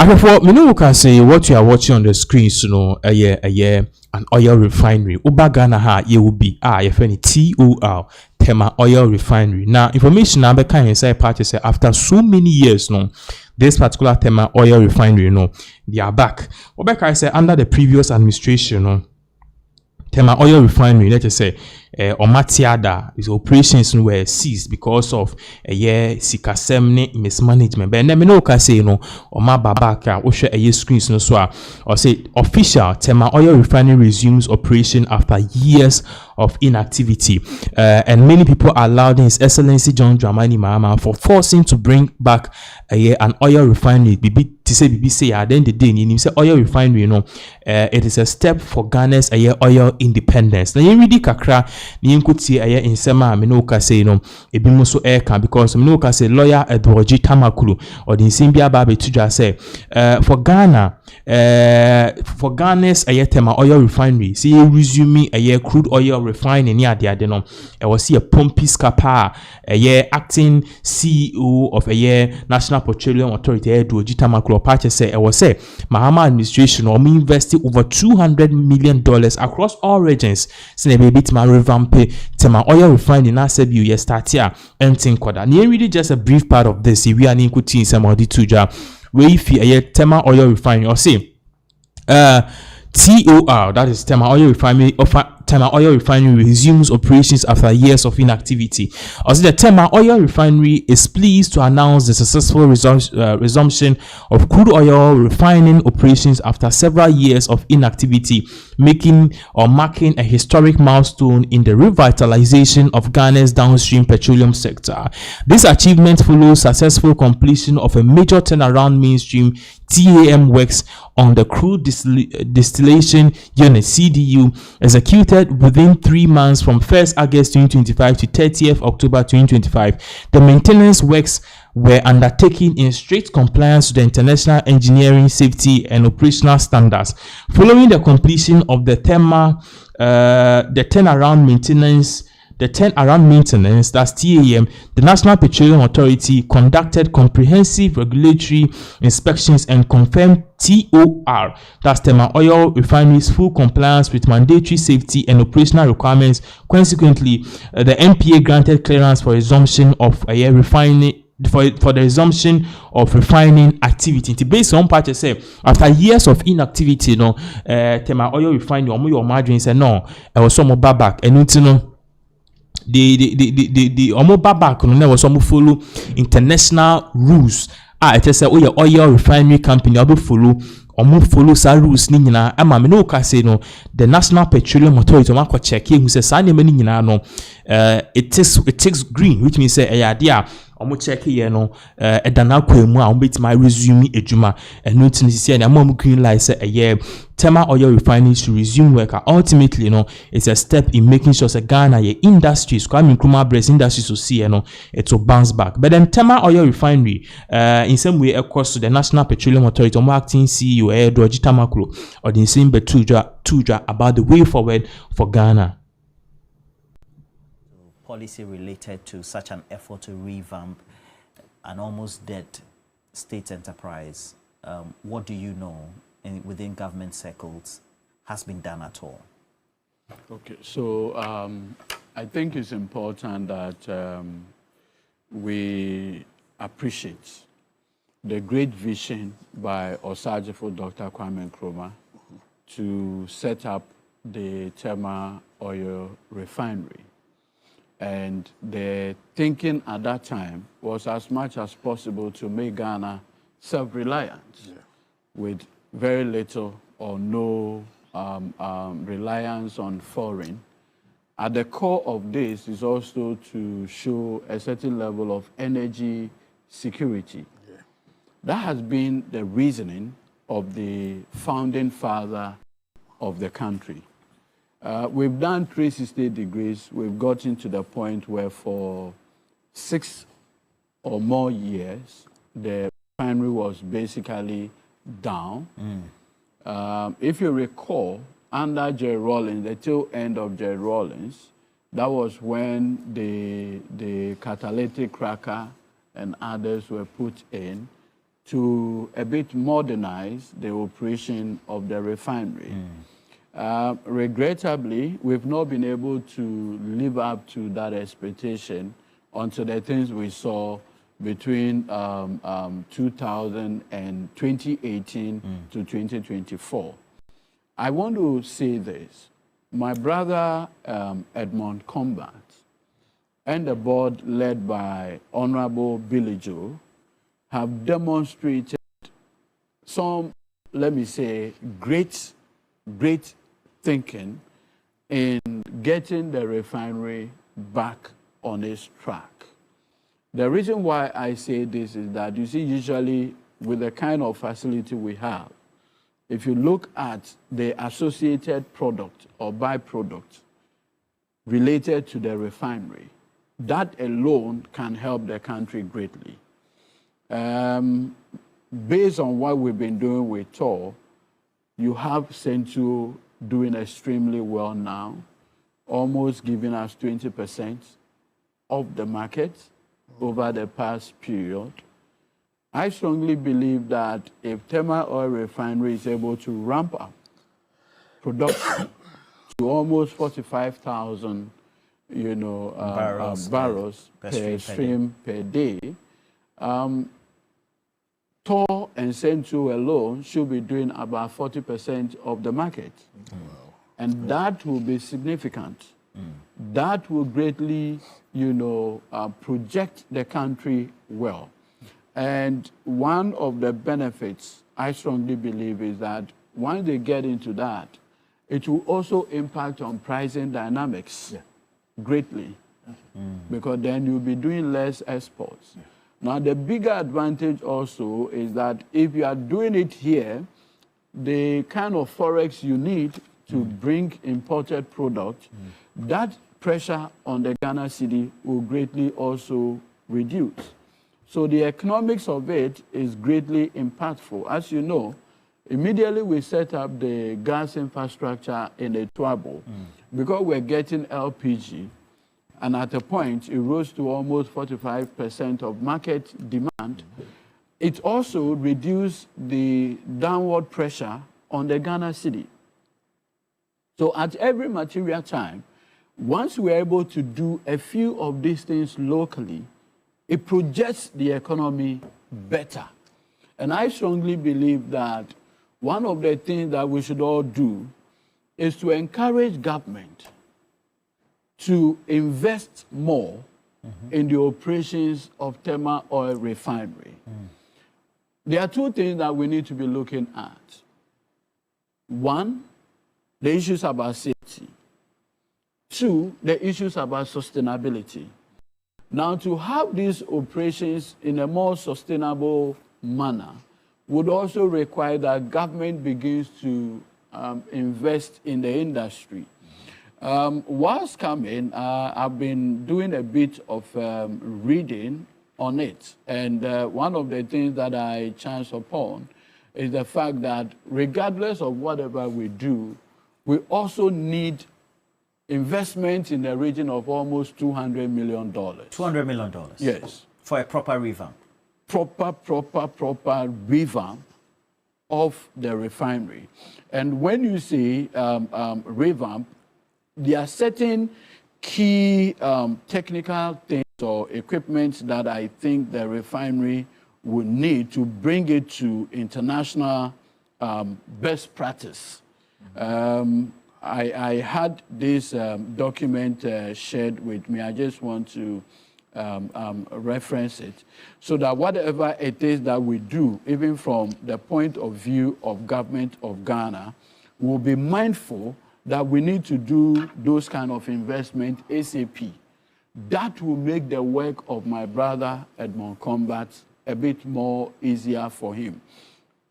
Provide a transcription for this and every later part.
And for me, can say what you are watching on the screen, a year, an oil refinery. Uba Ghana ha ye will be your friend TOR Tema Oil Refinery. Now, information number can inside party say after so many years, this particular Tema Oil Refinery, they are back. Obeka say under the previous administration, Tema Oil Refinery, let's say, Omatiada, his operations were seized because of a year sikasemne mismanagement. But then no can say Oma Babaka, or share a year screens no so or say official Tema Oil Refinery resumes operation after years of inactivity. And many people are lauding His Excellency John Dramani Mahama for forcing to bring back an oil refinery. To say BBC at the end of the day, you say oil refinery, it is a step for Ghana's oil independence. Now you really kakra ni nkuti in sema minoka say ebi muso eka because minoka say lawyer Edward Tamakulu or the Simbia Babe Tuja say for Ghana's Tema oil refinery see resume crude oil refining near the adeno was see a Pompis Kapa acting CEO of National Petroleum Authority Edward Tamakulu Pache say was say Mahama administration or me invested over $200 million across all regions since baby to revamp Tema oil refining na said you start here emptying quarter. Near really just a brief part of this we are in kuti some of the tuja where if you Tema oil refinery or say TOR, that is Tema Oil Refinery. Tema Oil Refinery resumes operations after years of inactivity. Also, the Tema Oil Refinery is pleased to announce the successful resumption of crude oil refining operations after several years of inactivity, marking a historic milestone in the revitalization of Ghana's downstream petroleum sector. This achievement follows successful completion of a major turnaround mainstream TAM works on the crude distillation unit CDU executed within 3 months from 1st August 2025 to 30th October 2025. The maintenance works were undertaken in strict compliance with the international engineering, safety, and operational standards. Following the completion of the Tema, the turnaround maintenance, that's TAM, the National Petroleum Authority conducted comprehensive regulatory inspections and confirmed TOR, that's Tema Oil Refinery's full compliance with mandatory safety and operational requirements. Consequently, the NPA granted clearance for resumption of refining. For the resumption of refining activity. Based on part say after years of inactivity, Tema Oil Refinery or margin said no, I was some back and the back no was some follow international rules. It just say oil refinery company follow sa rules ni nyina ama me no ka say no the National Petroleum Authority ma ko check who say sa nyama ni nyina no it takes green, which means say dia omo check here no edana kwemu a omo betima resume ejuma enu tin sisi na am green light say Tema Oil Refinery to resume work. Ultimately, it's a step in making sure that Ghana industries, Kwame Nkrumah Prez industries will see it will bounce back. But then Tema Oil Refinery, in some way, across to the National Petroleum Authority, acting CEO Edward Tamakulu or the same Tuja about the way forward for Ghana. Policy related to such an effort to revamp an almost dead state enterprise. What do you know within government circles has been done at all? Okay, so I think it's important that we appreciate the great vision by Osajifo Dr. Kwame Nkrumah to set up the Tema Oil Refinery. And the thinking at that time was as much as possible to make Ghana self-reliant with very little or no reliance on foreign. At the core of this is also to show a certain level of energy security. That has been the reasoning of the founding father of the country. We've done 360 degrees. We've gotten to the point where for 6 or more years, the refinery was basically down. If you recall, under Jerry Rawlings, the tail end of Jerry Rawlings, that was when the catalytic cracker and others were put in to a bit modernize the operation of the refinery. Regrettably, we've not been able to live up to that expectation until the things we saw between 2000 and 2018 to 2024. I want to say this. My brother Edmond Combat and the board led by Honorable Billy Joe have demonstrated some, let me say, great thinking in getting the refinery back on its track. The reason why I say this is that, you see, usually with the kind of facility we have, if you look at the associated product or byproduct related to the refinery, that alone can help the country greatly. Based on what we've been doing with TOR, you have Central doing extremely well now, almost giving us 20% of the market over the past period. I strongly believe that if Tema Oil Refinery is able to ramp up production to almost 45,000, barrels per stream per day, TOR and Central alone should be doing about 40% of the market. Wow. And that will be significant. That will greatly, project the country well. And one of the benefits, I strongly believe, is that once they get into that, it will also impact on pricing dynamics greatly, because then you'll be doing less exports. Now, the bigger advantage also is that if you are doing it here, the kind of forex you need to bring imported products, that pressure on the Ghana cedi will greatly also reduce. So the economics of it is greatly impactful. As you know, immediately we set up the gas infrastructure in the Twabo, because we're getting LPG, and at a point it rose to almost 45% of market demand. It also reduced the downward pressure on the Ghana cedi. So at every material time, once we're able to do a few of these things locally, it projects the economy better. And I strongly believe that one of the things that we should all do is to encourage government to invest more in the operations of Tema Oil Refinery. There are two things that we need to be looking at. One, the issues about safety. Two, the issues about sustainability. Now, to have these operations in a more sustainable manner would also require that government begins to invest in the industry. Whilst coming, I've been doing a bit of reading on it. And one of the things that I chanced upon is the fact that regardless of whatever we do, we also need investment in the region of almost $200 million. $200 million? Yes. For a proper revamp? Proper revamp of the refinery. And when you say revamp, there are certain key technical things or equipment that I think the refinery would need to bring it to international best practice. I had this document shared with me. I just want to reference it so that whatever it is that we do, even from the point of view of government of Ghana, we'll be mindful that we need to do those kind of investment ASAP. That will make the work of my brother Edmond Combat a bit more easier for him.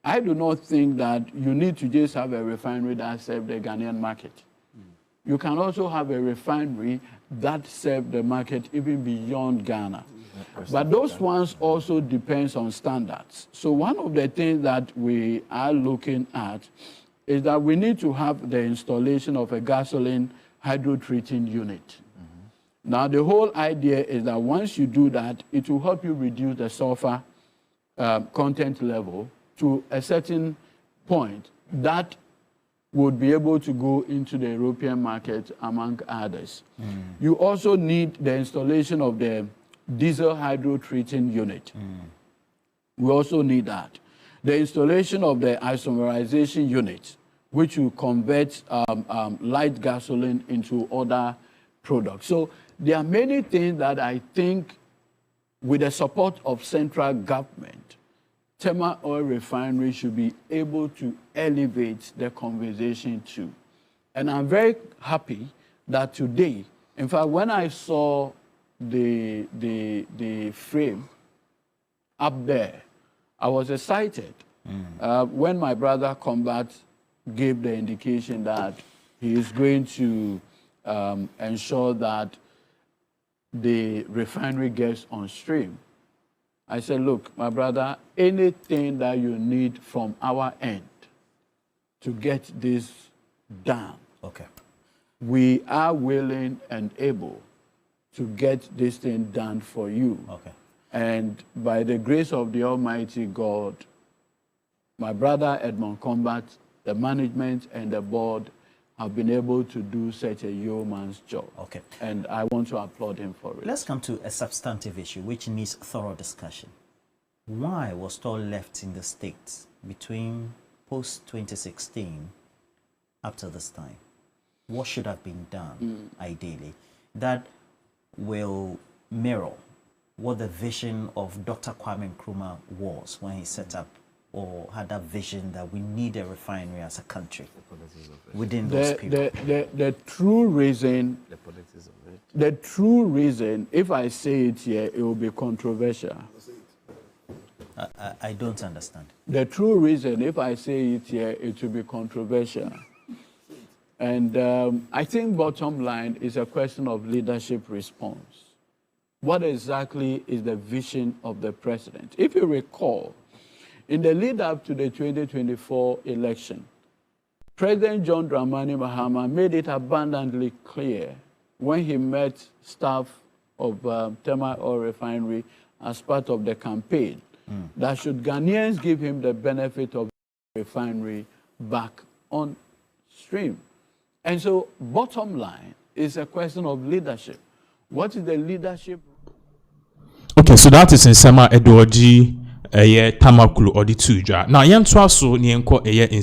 I do not think that you need to just have a refinery that serves the Ghanaian market. You can also have a refinery that serves the market even beyond Ghana. But those ones also depends on standards. So one of the things that we are looking at is that we need to have the installation of a gasoline hydrotreating unit. Now, the whole idea is that once you do that, it will help you reduce the sulfur content level to a certain point that would be able to go into the European market, among others. You also need the installation of the diesel hydro-treating unit. We also need that. The installation of the isomerization unit, which will convert light gasoline into other products. So there are many things that I think, with the support of central government, Tema Oil Refinery should be able to elevate the conversation to. And I'm very happy that today, in fact, when I saw the frame up there, I was excited. When my brother Combat gave the indication that he is going to ensure that the refinery gets on stream, I said, look, my brother, anything that you need from our end to get this done, Okay. we are willing and able to get this thing done for you. Okay. And by the grace of the Almighty God, my brother Edmond Combat, the management and the board have been able to do such a yeoman's job. Okay. And I want to applaud him for it. Let's come to a substantive issue which needs thorough discussion. Why was Toll left in the States between post-2016 up to this time? What should have been done, ideally, that will mirror what the vision of Dr. Kwame Nkrumah was when he set up or had that vision that we need a refinery as a country within those people? The true reason, if I say it here, it will be controversial. I don't understand. The true reason, if I say it here, it will be controversial. And I think bottom line is a question of leadership response. What exactly is the vision of the president? If you recall, in the lead up to the 2024 election, President John Dramani Mahama made it abundantly clear when he met staff of Tema Oil Refinery as part of the campaign that should Ghanaians give him the benefit of the refinery back on stream. And so bottom line is a question of leadership. What is the leadership? Okay, so that is in Sema Edward G. Tamakulu or the two. Now, Yan Twaso, Nienko, in